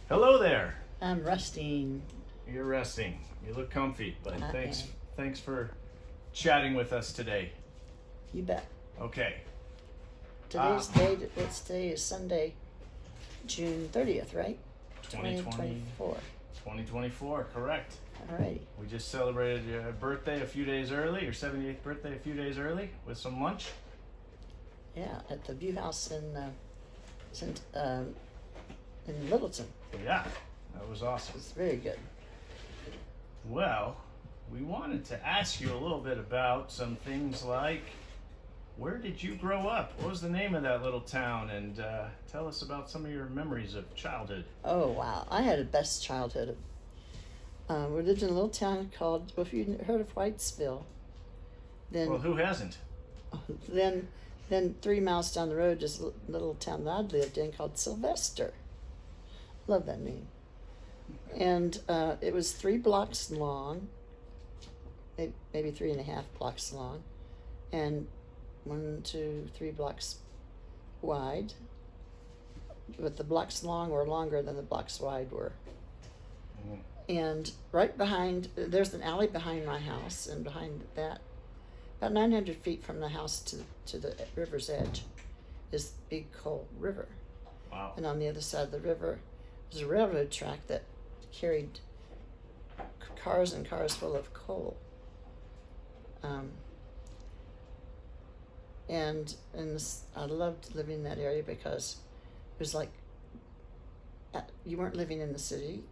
Hello there. I'm resting. You're resting. You look comfy, but I thanks am. thanks for chatting with us today. You bet. Okay. Today's date, what's today is Sunday, June 30th, right? 2020 2024, correct. Alrighty. We just celebrated your birthday a few days early, your 78th birthday a few days early with some lunch. Yeah, at the View House in Littleton. Yeah, that was awesome. It's very good. Well, we wanted to ask you a little bit about some things like, where did you grow up? What was the name of that little town? And tell us about some of your memories of childhood. Oh, wow. I had a best childhood. We lived in a little town called, well, if you heard of Whitesville, then Well, who hasn't? then 3 miles down the road is a little town that I'd lived in called Sylvester. Love that name. And it was 3 blocks long, maybe 3.5 blocks long, and 1, 2, 3 blocks wide. But the blocks long were longer than the blocks wide were. Mm. And right behind, there's an alley behind my house, and behind that, about 900 feet from the house to the river's edge, is Big Coal River. Wow. And on the other side of the river was a railroad track that carried cars and cars full of coal. I loved living in that area because it was like you weren't living in the city,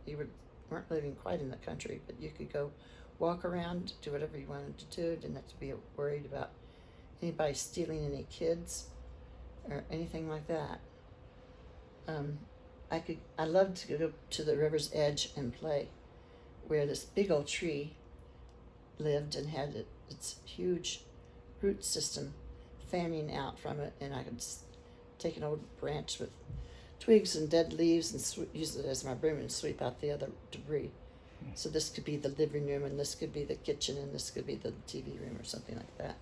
weren't living quite in the country, but you could go walk around, do whatever you wanted to do. Didn't have to be worried about anybody stealing any kids or anything like that. I loved to go to the river's edge and play, where this big old tree lived and had its huge root system fanning out from it, and I could take an old branch with twigs and dead leaves and use it as my broom and sweep out the other debris. So this could be the living room, and this could be the kitchen, and this could be the TV room or something like that.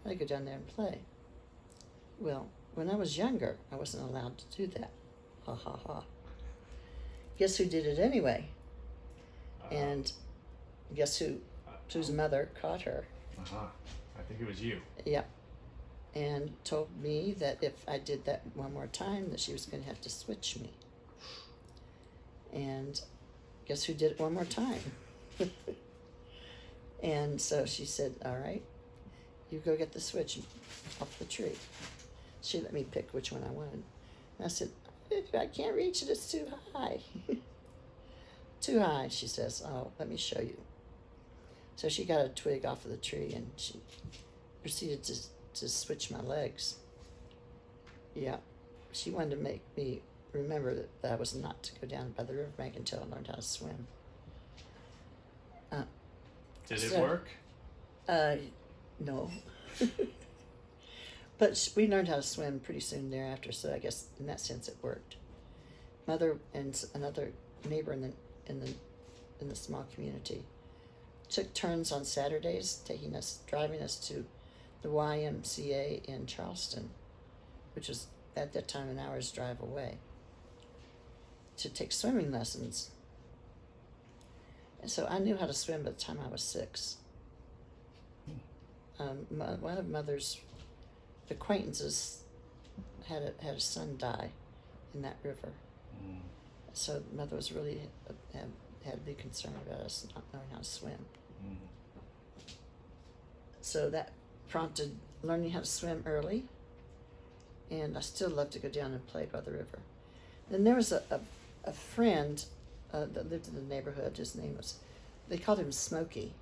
I'd go down there and play. Well, when I was younger, I wasn't allowed to do that. Ha ha ha. Guess who did it anyway? And guess whose mother caught her? I think it was you. Yep. And told me that if I did that one more time, that she was going to have to switch me. And guess who did it one more time? And so she said, all right, you go get the switch off the tree. She let me pick which one I wanted. And I said, I can't reach it, it's too high. Too high, she says. Oh, let me show you. So she got a twig off of the tree, and she proceeded to switch my legs. Yeah, she wanted to make me remember that I was not to go down by the riverbank until I learned how to swim. Did it work? No. But we learned how to swim pretty soon thereafter, so I guess in that sense it worked. Mother and another neighbor in the small community took turns on Saturdays, driving us to the YMCA in Charleston, which was at that time an hour's drive away, to take swimming lessons. And so I knew how to swim by the time I was 6. One of Mother's acquaintances had a son die in that river. So Mother was really had to be concerned about us not knowing how to swim. So that prompted learning how to swim early, and I still love to go down and play by the river. Then there was a friend that lived in the neighborhood. His name they called him Smokey.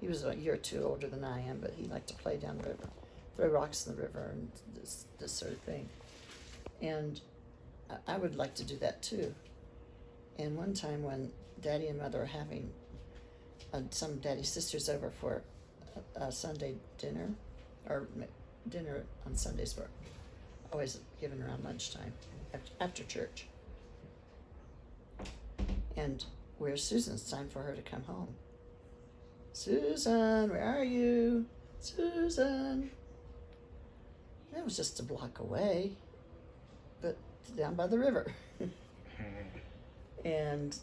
He was a year or 2 older than I am, but he liked to play down the river, throw rocks in the river and this sort of thing. And I would like to do that too. And one time when Daddy and Mother were having some Daddy's sisters over for a Sunday dinner, or dinner on Sundays were always given around lunchtime after church. And where's Susan? It's time for her to come home. Susan, where are you? Susan. That was just a block away, but down by the river. And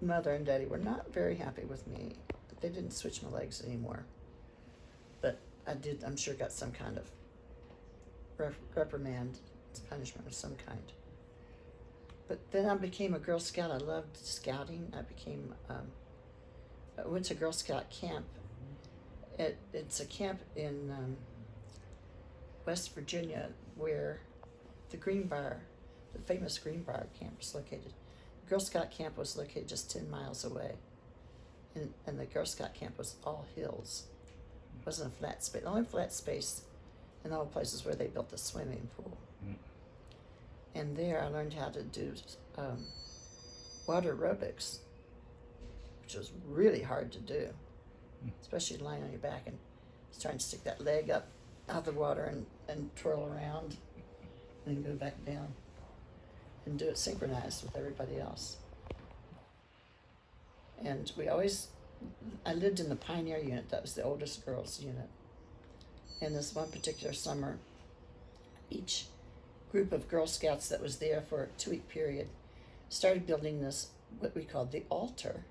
Mother and Daddy were not very happy with me. They didn't switch my legs anymore. But I did, I'm sure, got some kind of reprimand, punishment of some kind. But then I became a Girl Scout. I loved scouting. I went to Girl Scout camp. It's a camp in West Virginia where the famous Greenbrier camp is located. The Girl Scout camp was located just 10 miles away. And the Girl Scout camp was all hills. It wasn't a flat space. The only flat space in the whole place is where they built the swimming pool. Mm. And there I learned how to do water aerobics, which was really hard to do, especially lying on your back and trying to stick that leg up out of the water and twirl around and then go back down and do it synchronized with everybody else. And I lived in the Pioneer unit. That was the oldest girls unit. And this one particular summer, each group of Girl Scouts that was there for a 2-week period started building this, what we called the altar.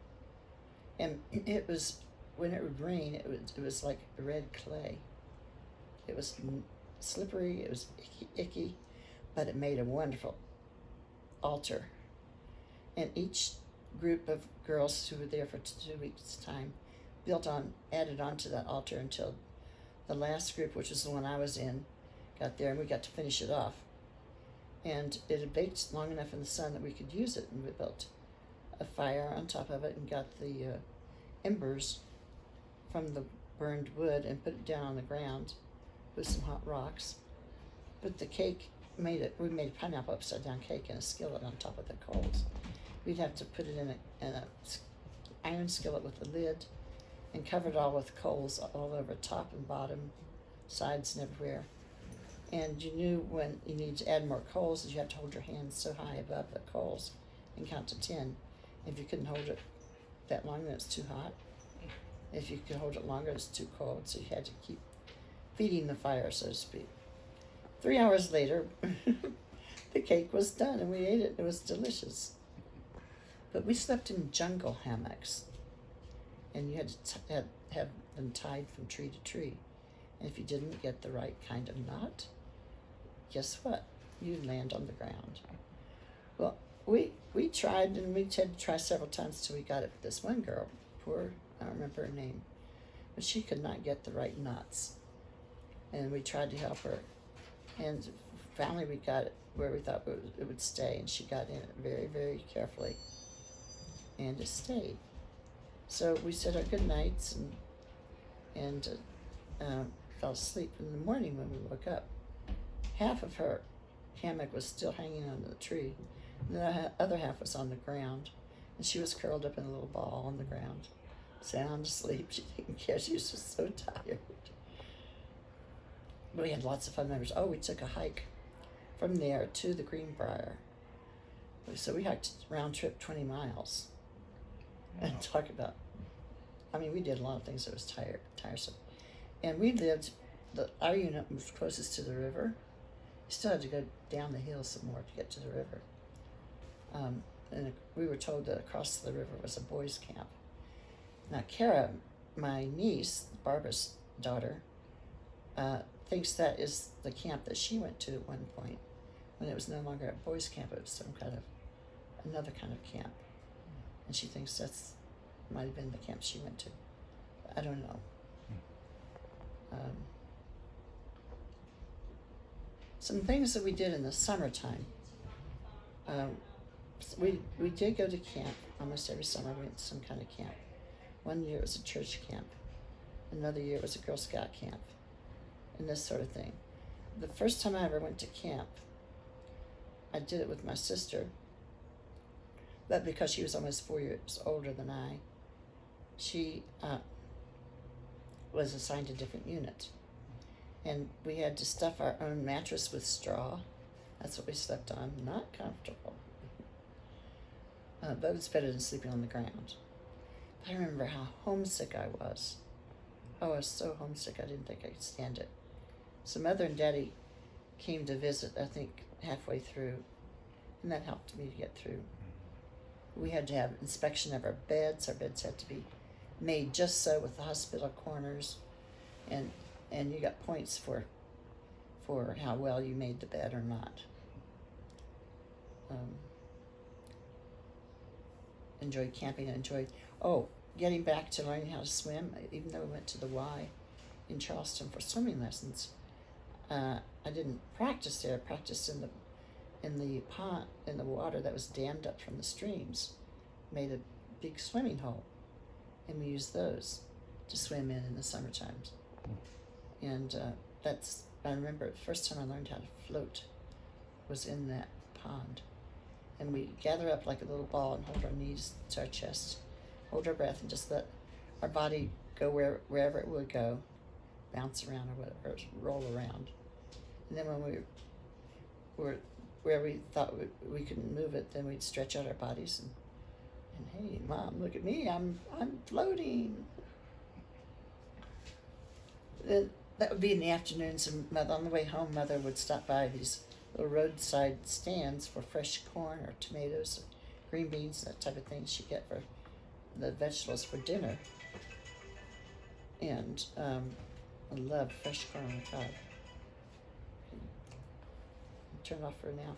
And it was, when it would rain, it was like red clay. It was slippery, it was icky, but it made a wonderful altar. And each group of girls who were there for 2 weeks' time added on to that altar until the last group, which was the one I was in, got there, and we got to finish it off. And it had baked long enough in the sun that we could use it, and we built a fire on top of it and got the embers from the burned wood and put it down on the ground with some hot rocks. Put the cake, we made a pineapple upside down cake in a skillet on top of the coals. We'd have to put it in a iron skillet with a lid and cover it all with coals all over top and bottom, sides and everywhere. And you knew when you needed to add more coals, you had to hold your hands so high above the coals and count to 10. If you couldn't hold it that long, then it's too hot. If you could hold it longer, it's too cold. So you had to keep feeding the fire, so to speak. 3 hours later, the cake was done and we ate it. It was delicious. But we slept in jungle hammocks, and you had to have them tied from tree to tree. And if you didn't get the right kind of knot, guess what? You'd land on the ground. Well, we tried, and we had to try several times till we got it. This one girl, I don't remember her name, but she could not get the right knots. And we tried to help her. And finally we got it where we thought it would stay, and she got in it very, very carefully. And it stayed. So we said our good nights and fell asleep. In the morning when we woke up, half of her hammock was still hanging on the tree, and the other half was on the ground, and she was curled up in a little ball on the ground, sound asleep. She didn't care. She was just so tired. But we had lots of fun memories. Oh, we took a hike from there to the Greenbrier. So we hiked round trip 20 miles. And talk about, we did a lot of things that was tiresome. And we lived, our unit was closest to the river. We still had to go down the hill some more to get to the river. And we were told that across the river was a boys' camp. Now, Kara, my niece, Barbara's daughter, thinks that is the camp that she went to at one point, when it was no longer a boys' camp, it was another kind of camp. And she thinks might have been the camp she went to. I don't know. Some things that we did in the summertime. We did go to camp almost every summer. We went to some kind of camp. One year it was a church camp. Another year it was a Girl Scout camp. And this sort of thing. The first time I ever went to camp, I did it with my sister. But because she was almost 4 years older than I, she was assigned a different unit. And we had to stuff our own mattress with straw. That's what we slept on. Not comfortable. But it's better than sleeping on the ground. I remember how homesick I was. Oh, I was so homesick I didn't think I could stand it. So Mother and Daddy came to visit, I think, halfway through. And that helped me to get through. We had to have inspection of our beds. Our beds had to be made just so with the hospital corners, and you got points for how well you made the bed or not. Enjoyed camping. Enjoyed getting back to learning how to swim. Even though we went to the Y in Charleston for swimming lessons, I didn't practice there. I practiced in the pond, in the water that was dammed up from the streams. Made a big swimming hole, and we used those to swim in the summer times. And I remember the first time I learned how to float was in that pond. And we gather up like a little ball and hold our knees to our chest, hold our breath, and just let our body go wherever it would go, bounce around or whatever, roll around. And then when we were where we thought we couldn't move it, then we'd stretch out our bodies and hey, Mom, look at me, I'm floating. That would be in the afternoons, and on the way home, Mother would stop by these little roadside stands for fresh corn or tomatoes, or green beans, that type of thing she'd get for the vegetables for dinner. And I love fresh corn on the cob. Turn it off for now.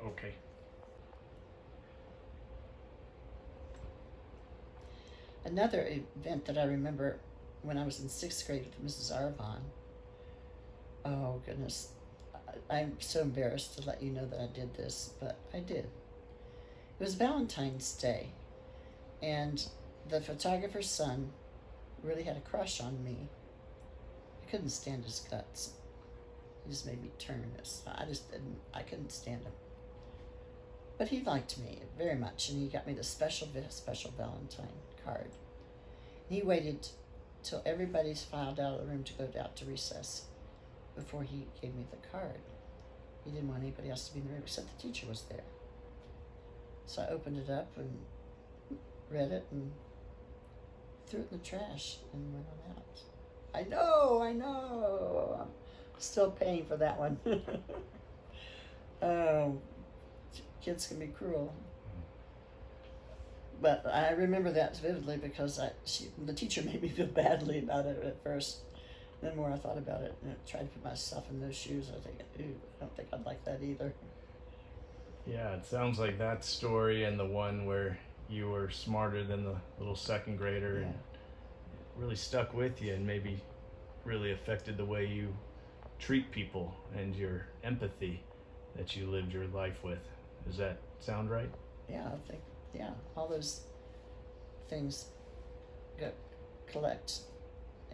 Okay. Another event that I remember when I was in 6th grade with Mrs. Arvon. Oh, goodness. I'm so embarrassed to let you know that I did this, but I did. It was Valentine's Day, and the photographer's son really had a crush on me. I couldn't stand his guts. He just made me turn this. I couldn't stand him. But he liked me very much, and he got me the special Valentine card. And he waited till everybody's filed out of the room to go out to recess before he gave me the card. He didn't want anybody else to be in the room except the teacher was there. So I opened it up and read it and threw it in the trash and went on out. I know. I'm still paying for that one. Oh, kids can be cruel. But I remember that vividly because the teacher made me feel badly about it at first. Then the more I thought about it and I tried to put myself in those shoes, I think, I don't think I'd like that either. Yeah, it sounds like that story and the one where you were smarter than the little second grader, and it really stuck with you and maybe really affected the way you treat people and your empathy that you lived your life with. Does that sound right? Yeah, I think, all those things collect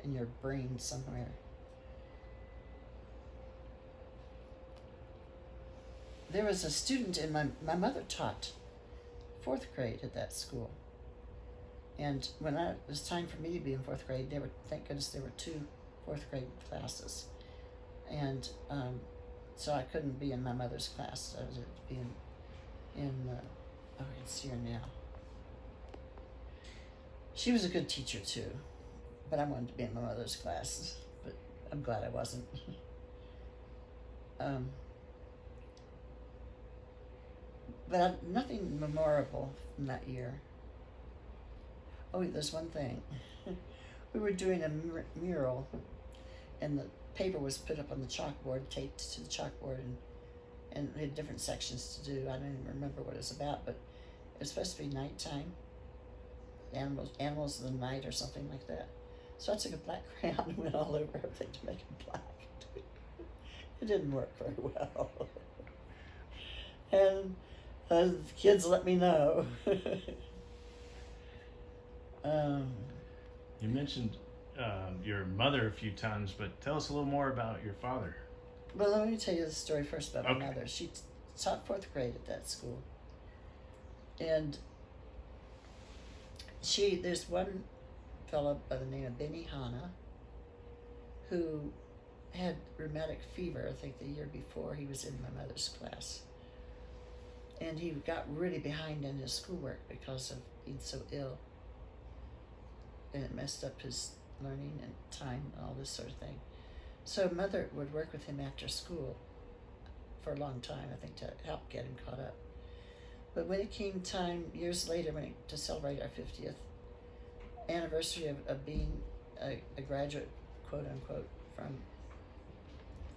in your brain somewhere. There was a student in my mother taught 4th grade at that school. And when it was time for me to be in 4th grade, thank goodness there were 2 4th grade classes. And so I couldn't be in my mother's class. I was to be in I can see her now. She was a good teacher too, but I wanted to be in my mother's class, but I'm glad I wasn't. But nothing memorable from that year. Oh, there's one thing. We were doing a mural, and the paper was put up on the chalkboard, taped to the chalkboard, and we had different sections to do. I don't even remember what it was about, but it was supposed to be nighttime. Animals of the night or something like that. So I took a black crayon and went all over everything to make it black. It didn't work very well. And the kids let me know. You mentioned your mother a few times, but tell us a little more about your father. Well, let me tell you the story first about my Okay. mother. She taught 4th grade at that school. And there's one fellow by the name of Benny Hanna who had rheumatic fever, I think the year before he was in my mother's class. And he got really behind in his schoolwork because of being so ill. And it messed up his learning and time and all this sort of thing. So Mother would work with him after school for a long time, I think, to help get him caught up. But when it came time years later to celebrate our 50th anniversary of being a graduate, quote unquote, from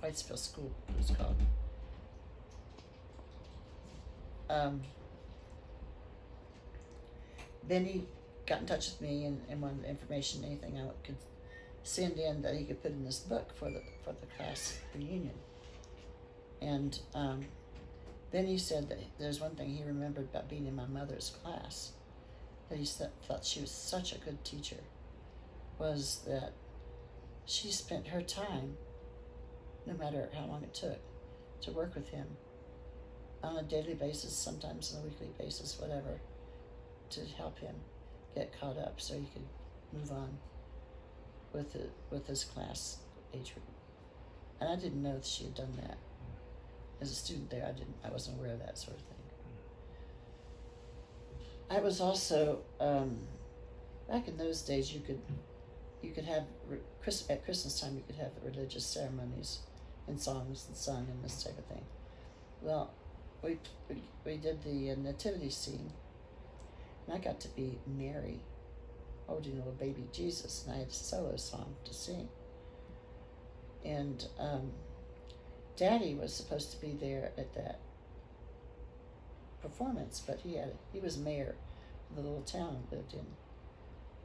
Whitesville School, it was called. Benny got in touch with me and wanted information, anything I could send in that he could put in this book for the class reunion. And Benny said that there's one thing he remembered about being in my mother's class, that he thought she was such a good teacher, was that she spent her time, no matter how long it took, to work with him on a daily basis, sometimes on a weekly basis, whatever, to help him get caught up so he could move on with his class age group. And I didn't know that she had done that. As a student there, I wasn't aware of that sort of thing. I was also, back in those days, you could have, at Christmas time, you could have religious ceremonies and songs and sung and this type of thing. Well, we did the nativity scene, and I got to be Mary holding little baby Jesus, and I had a solo song to sing. And Daddy was supposed to be there at that performance, but he was mayor of the little town he lived in,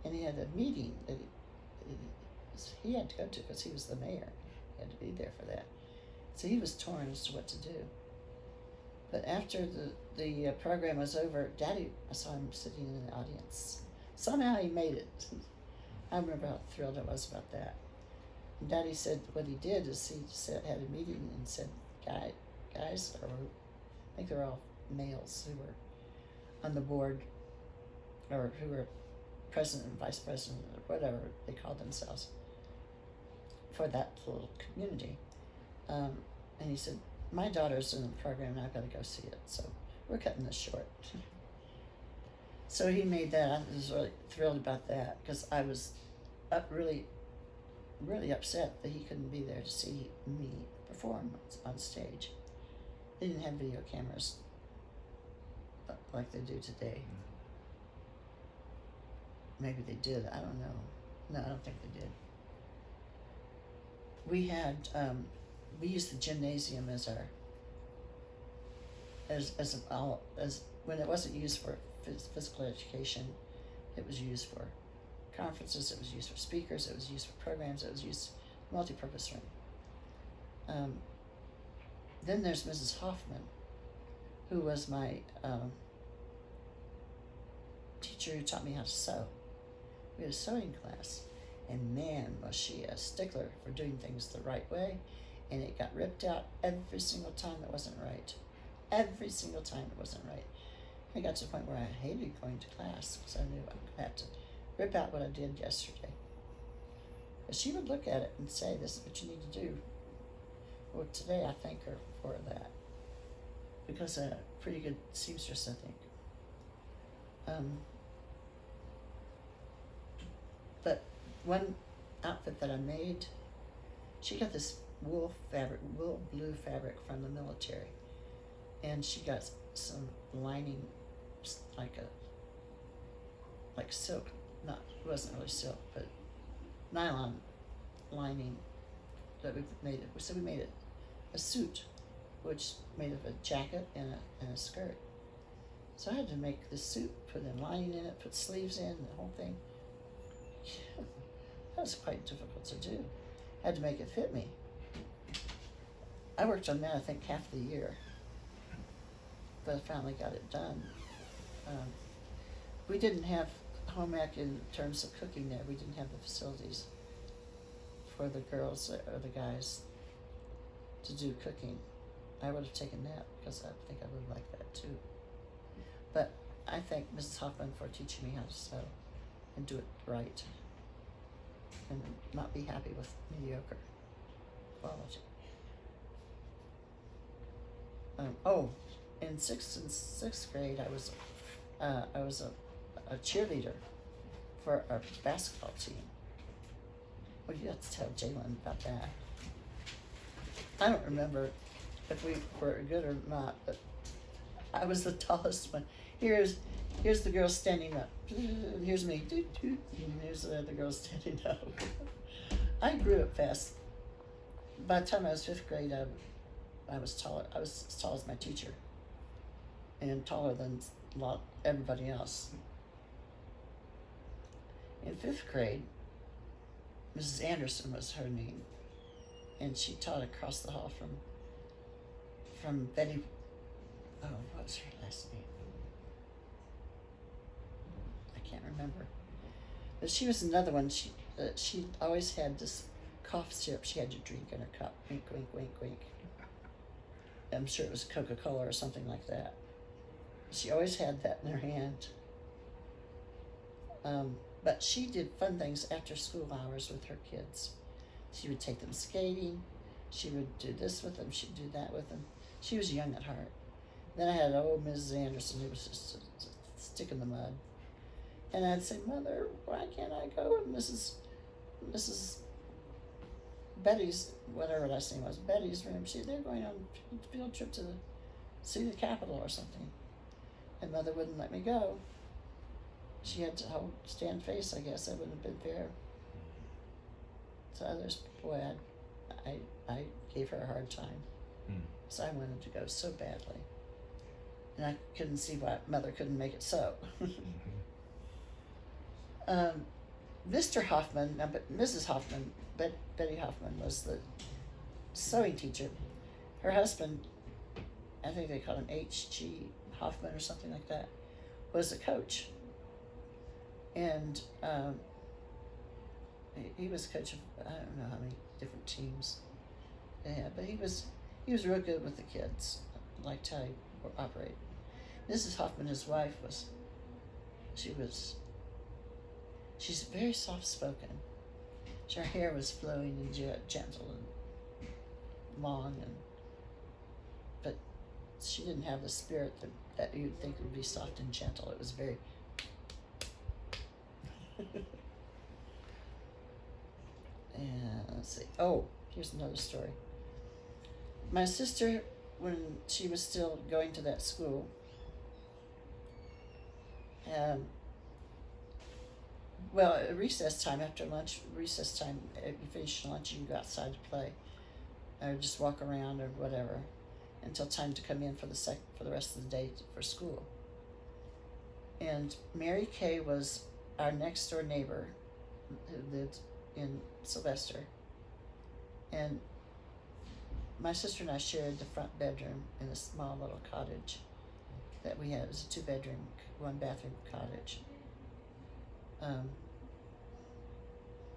and he had a meeting that he had to go to because he was the mayor. He had to be there for that. So he was torn as to what to do. But after the program was over, Daddy, I saw him sitting in the audience. Somehow he made it. I remember how thrilled I was about that. And Daddy said what he did is he had a meeting and said, guys, or I think they're all males who were on the board, or who were president and vice president, or whatever they called themselves, for that little community. And he said, my daughter's in the program and I've got to go see it, so we're cutting this short. So he made that. I was really thrilled about that, because I was really upset that he couldn't be there to see me perform on stage. They didn't have video cameras like they do today. Maybe they did, I don't know. No, I don't think they did. We had, we used the gymnasium as when it wasn't used for physical education, it was used for conferences, it was used for speakers, it was used for programs, it was used multi-purpose room. Then there's Mrs. Hoffman, who was my teacher who taught me how to sew. We had a sewing class, and man, was she a stickler for doing things the right way, and it got ripped out every single time it wasn't right. Every single time it wasn't right. I got to the point where I hated going to class because I knew I had to rip out what I did yesterday. But she would look at it and say, this is what you need to do. Well, today I thank her for that, because a pretty good seamstress, I think. But one outfit that I made, she got this wool blue fabric from the military, and she got some lining, like silk, it wasn't really silk, but nylon lining that we made it. So we made it a suit, which made of a jacket and a skirt. So I had to make the suit, put in lining in it, put sleeves in, the whole thing. That was quite difficult to do. I had to make it fit me. I worked on that, I think, half the year, but I finally got it done. We didn't have home ec in terms of cooking there. We didn't have the facilities for the girls or the guys to do cooking. I would have taken that, because I think I would have liked that too. But I thank Mrs. Hoffman for teaching me how to sew and do it right, and not be happy with mediocre quality. In sixth grade, I was a cheerleader for our basketball team. Well, you have to tell Jalen about that. I don't remember if we were good or not, but I was the tallest one. Here's the girl standing up. Here's me. And here's the other girl standing up. I grew up fast. By the time I was 5th grade, I was taller. I was as tall as my teacher, and taller than everybody else. In 5th grade, Mrs. Anderson was her name, and she taught across the hall from Betty. Oh, what was her last name? I can't remember. But she was another one. She always had this cough syrup she had to drink in her cup. Wink, wink, wink, wink. I'm sure it was Coca-Cola or something like that. She always had that in her hand. But she did fun things after school hours with her kids. She would take them skating. She would do this with them. She'd do that with them. She was young at heart. Then I had old Mrs. Anderson who was just a stick in the mud. And I'd say, Mother, why can't I go in Mrs. Betty's, whatever her last name was, Betty's room? They're going on a field trip to see the Capitol or something. And Mother wouldn't let me go. She had to stand face, I guess. That wouldn't have been fair. So others, boy, I gave her a hard time. So I wanted to go so badly. And I couldn't see why Mother couldn't make it so. Mr. Hoffman, but Mrs. Hoffman, Betty Hoffman was the sewing teacher. Her husband, I think they called him H.G. Hoffman or something like that, was a coach. And he was coach of, I don't know how many different teams they had, but he was real good with the kids, liked how he operated. Mrs. Hoffman, his wife, she's very soft-spoken. Her hair was flowing and gentle and long, but she didn't have the spirit that you'd think would be soft and gentle. It was very and let's see. Oh, here's another story. My sister, when she was still going to that school, well, at recess time, after lunch, you finish lunch, you go outside to play, or just walk around or whatever, until time to come in for the rest of the day for school. And Mary Kay was our next door neighbor who lived in Sylvester, and my sister and I shared the front bedroom in a small little cottage that we had. It was a 2-bedroom, 1-bathroom cottage.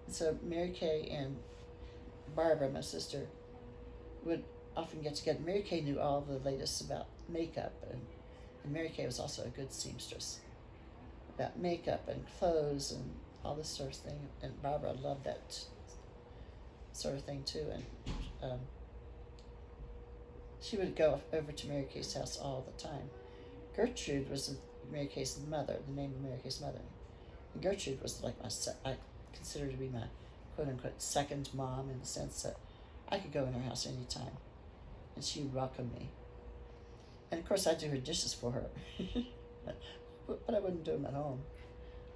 So Mary Kay and Barbara, my sister, would often get together. Mary Kay knew all the latest about makeup, and Mary Kay was also a good seamstress about makeup and clothes and all this sort of thing. And Barbara loved that sort of thing too. And she would go over to Mary Kay's house all the time. Gertrude was Mary Kay's mother, the name of Mary Kay's mother. And Gertrude was like I consider her to be my quote-unquote second mom, in the sense that I could go in her house anytime and she would welcome me. And of course I'd do her dishes for her, but I wouldn't do them at home.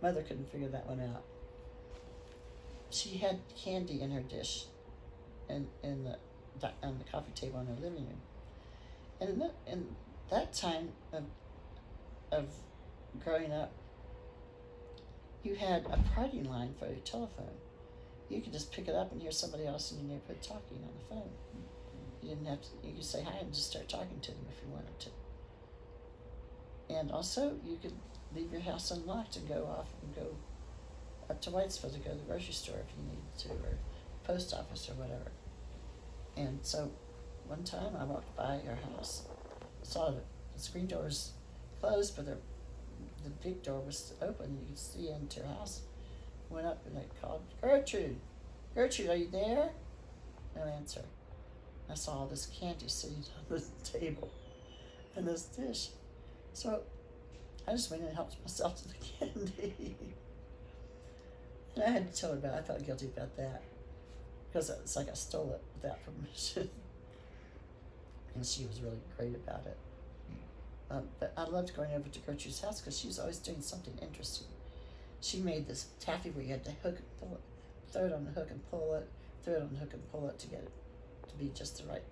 Mother couldn't figure that one out. She had candy in her dish on the coffee table in her living room. And in that time of growing up, you had a party line for your telephone. You could just pick it up and hear somebody else in your neighborhood talking on the phone. You didn't have to, you could say hi and just start talking to them if you wanted to. And also, you could leave your house unlocked and go off and go up to Whitesville to go to the grocery store if you needed to, or post office or whatever. And so one time I walked by your house, saw the screen door was closed, but the big door was open. You could see into your house. Went up and I called, Gertrude, are you there? No answer. I saw all this candy sitting on the table and this dish. So I just went in and helped myself to the candy. And I had to tell her about it. I felt guilty about that, because it's like I stole it without permission. And she was really great about it. But I loved going over to Gertrude's house because she was always doing something interesting. She made this taffy where you had to hook and pull it, throw it on the hook and pull it, throw it on the hook and pull it to get it to be just the right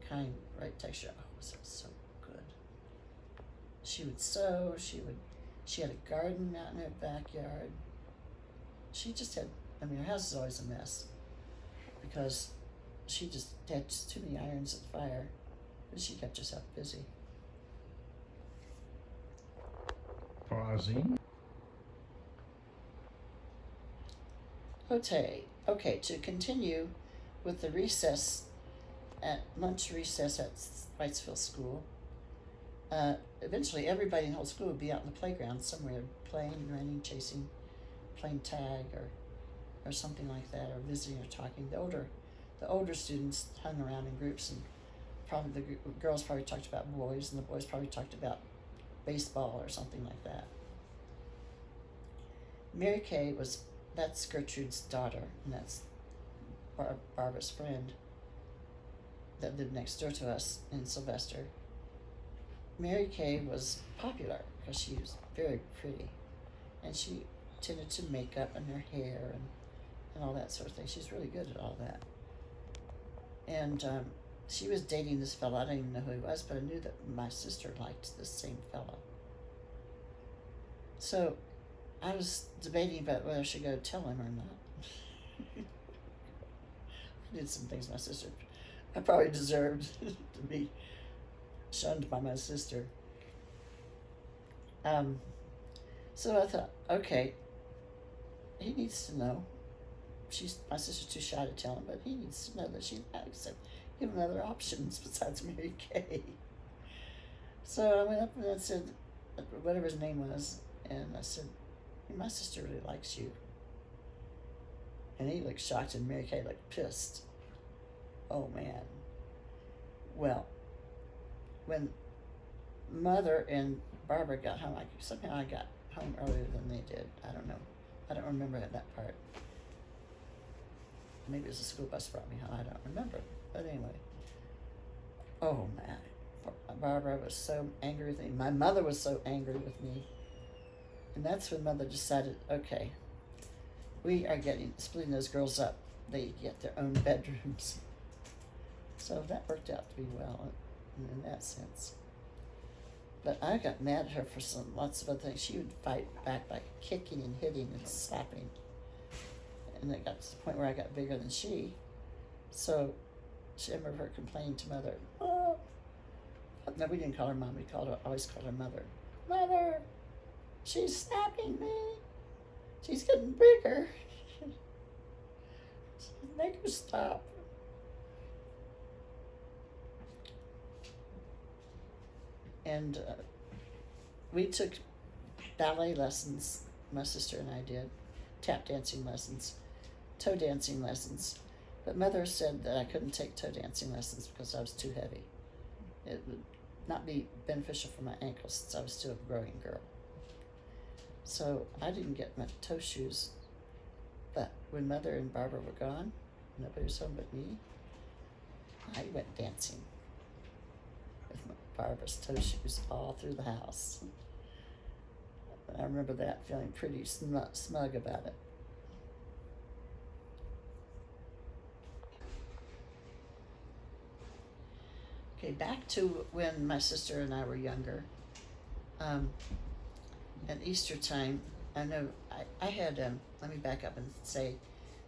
kind, right texture. Oh, it was so good. She would sew. She had a garden out in her backyard. She just had. I mean, her house is always a mess because she just had just too many irons at the fire, but she kept herself busy. Pausing. Okay, to continue with the lunch recess at Whitesville School, eventually everybody in the whole school would be out in the playground somewhere playing, running, chasing, playing tag or something like that, or visiting or talking. The older students hung around in groups, and probably the girls probably talked about boys, and the boys probably talked about baseball or something like that. Mary Kay that's Gertrude's daughter, and that's Barbara's friend that lived next door to us in Sylvester. Mary Kay was popular because she was very pretty, and she tended to makeup and her hair and all that sort of thing. She's really good at all that. And she was dating this fellow. I don't even know who he was, but I knew that my sister liked this same fellow. So I was debating about whether I should go tell him or not. I did some things my sister, I probably deserved to be shunned by my sister. So I thought, okay, he needs to know. My sister's too shy to tell him, but he needs to know that she likes him. Give him other options besides Mary Kay. So I went up and I said, whatever his name was, and I said, my sister really likes you. And he looked shocked, and Mary Kay looked pissed. Oh, man. Well, when Mother and Barbara got home, somehow I got home earlier than they did. I don't know. I don't remember that part. Maybe it was a school bus brought me home. I don't remember. But anyway. Oh, man. Barbara was so angry with me. My mother was so angry with me. And that's when Mother decided, okay, we are splitting those girls up. They get their own bedrooms. So that worked out to be well in that sense. But I got mad at her for lots of other things. She would fight back by kicking and hitting and slapping. And it got to the point where I got bigger than she. So I remember her complaining to Mother, oh. No, we didn't call her Mom. We always called her Mother. Mother, she's slapping me. She's getting bigger. Make her stop. And we took ballet lessons, my sister and I did, tap dancing lessons, toe dancing lessons. But Mother said that I couldn't take toe dancing lessons because I was too heavy. It would not be beneficial for my ankles since I was still a growing girl. So I didn't get my toe shoes. But when Mother and Barbara were gone, nobody was home but me, I went dancing with Barbara's toe shoes all through the house. I remember that, feeling pretty smug about it. Okay, back to when my sister and I were younger. At Easter time, I know I had, let me back up and say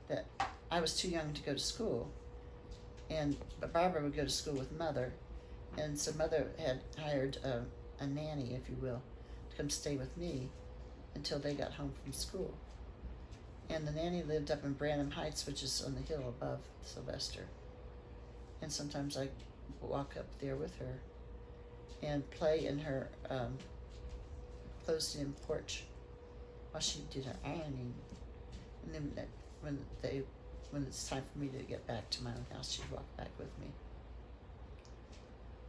that I was too young to go to school, but Barbara would go to school with Mother, and so Mother had hired a nanny, if you will, to come stay with me until they got home from school. And the nanny lived up in Branham Heights, which is on the hill above Sylvester. And sometimes I'd walk up there with her and play in her closed-in porch while she did her ironing. And then when it's time for me to get back to my own house, she'd walk back with me.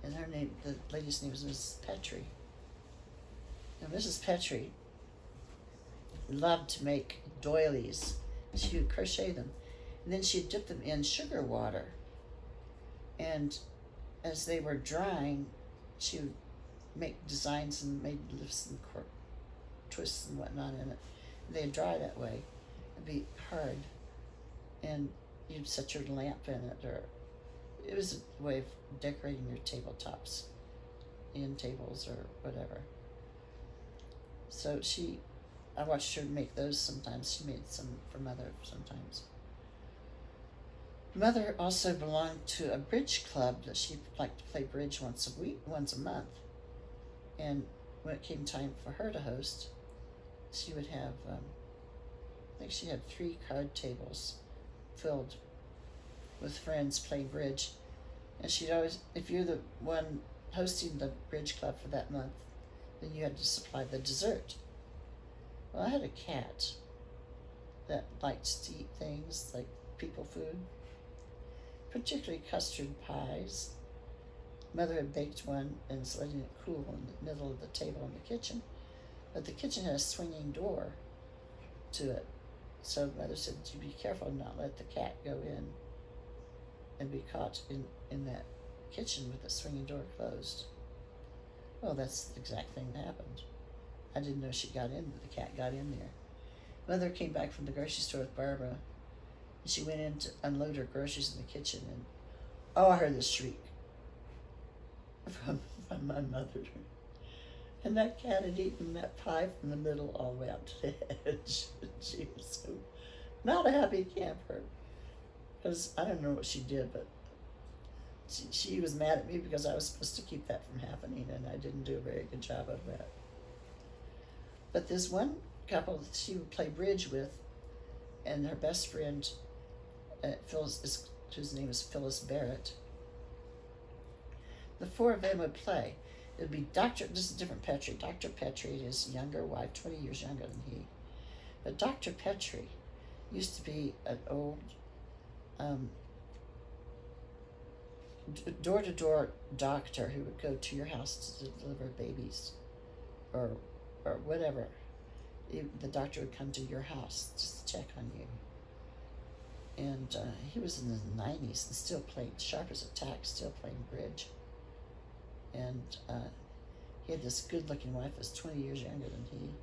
And the lady's name was Mrs. Petrie. And Mrs. Petrie loved to make doilies. She would crochet them. And then she'd dip them in sugar water. And as they were drying, she would make designs and made lifts and twists and whatnot in it. They'd dry that way. It'd be hard, and you'd set your lamp in it, or it was a way of decorating your tabletops, end tables or whatever. So I watched her make those sometimes. She made some for Mother sometimes. Mother also belonged to a bridge club that she liked to play bridge once a month. And when it came time for her to host, she would have, I think she had 3 card tables filled with friends playing bridge. And she'd always, if you're the one hosting the bridge club for that month, then you had to supply the dessert. Well, I had a cat that liked to eat things like people food, particularly custard pies. Mother had baked one and was letting it cool in the middle of the table in the kitchen. But the kitchen had a swinging door to it. So Mother said, you be careful and not let the cat go in and be caught in that kitchen with the swinging door closed. Well, that's the exact thing that happened. I didn't know she got in, but the cat got in there. Mother came back from the grocery store with Barbara, and she went in to unload her groceries in the kitchen, and I heard the shriek from my mother. And that cat had eaten that pie from the middle all the way out to the edge. She was so not a happy camper. Because I don't know what she did, but she was mad at me because I was supposed to keep that from happening, and I didn't do a very good job of that. But there's one couple that she would play bridge with, and her best friend, Phyllis, whose name is Phyllis Barrett. The 4 of them would play. It would be this is different Petrie. Dr. Petrie and his younger wife, 20 years younger than he. But Dr. Petrie used to be an old door-to-door doctor who would go to your house to deliver babies or whatever. The doctor would come to your house just to check on you. And he was in his 90s and still played sharp as a tack, still playing bridge. And he had this good-looking wife that was 20 years younger than he.